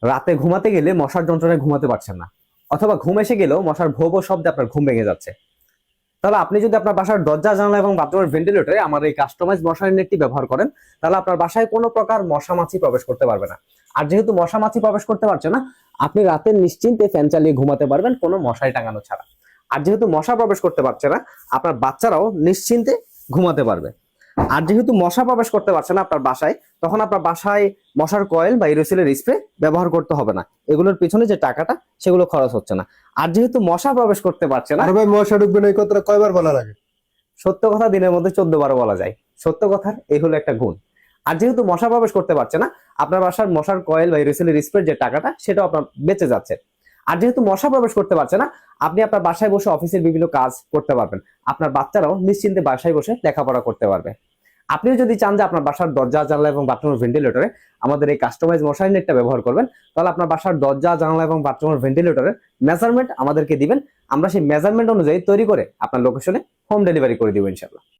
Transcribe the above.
রাতে ঘুমাতে গেলে মশার যন্ত্রণায় ঘুমাতে পারছেন না, অথবা ঘুম এসে গেলেও মশার ভোঁ ভোঁ শব্দে আপনার ঘুম ভেঙে যাচ্ছে, তাহলে আপনি যদি আপনার বাসার দরজা জানালা এবং বাথরুমের ভেন্টিলেটরে আমার এই কাস্টমাইজ মশারি নেটটি ব্যবহার করেন, তাহলে আপনার বাসায় কোনো প্রকার মশা মাছি প্রবেশ করতে পারবে না। আর যেহেতু মশা মাছি প্রবেশ করতে পারছে না, আপনি রাতে নিশ্চিন্তে ফ্যান চালিয়ে ঘুমাতে পারবেন কোনো মশারি টাঙানো ছাড়া। আর যেহেতু মশা প্রবেশ করতে পারছে না, আপনার বাচ্চারাও নিশ্চিন্তে ঘুমাতে পারবে। আর যেহেতু মশা প্রবেশ করতে পারছে না আপনার বাসায়, তখন আপনার বাসায় মশার কয়েল বা এরোসিলের স্প্রে ব্যবহার করতে হবে না, এগুলোর পিছনে যে টাকাটা সেগুলো খরচ হচ্ছে না। আর যেহেতু মশা প্রবেশ করতে পারছে না, আরে ভাই, মশা ঢুকবে না এই কথাটা কয়বার বলা লাগে? সত্য কথা দিনের মধ্যে 14 বার বলা যায়, সত্য কথার এই হলো একটা গুণ। আর যেহেতু মশা প্রবেশ করতে পারছে না, আপনার বাসার মশার কয়েল বা এরোসিলের স্প্রে যে টাকাটা সেটাও আপনার বেঁচে যাচ্ছে। আর যেহেতু মশা প্রবেশ করতে পারছে না, আপনি আপনার বাসায় বসে অফিসের বিভিন্ন কাজ করতে পারবেন, আপনার বাচ্চারাও নিশ্চিন্তে বাসায় বসে লেখাপড়া করতে পারবে। আপনিও যদি চান যে আপনার বাসার দরজা জানলা এবং বাথরুমের ভেন্টিলেটরে আমাদের এই কাস্টমাইজ মশারি নেটটা ব্যবহার করবেন, তাহলে আপনার বাসার দরজা জানলা এবং বাথরুমের ভেন্টিলেটরের মেজারমেন্ট আমাদেরকে দিবেন, আমরা সেই মেজারমেন্ট অনুযায়ী তৈরি করে আপনার লোকেশনে হোম ডেলিভারি করে দিব ইনশাআল্লাহ।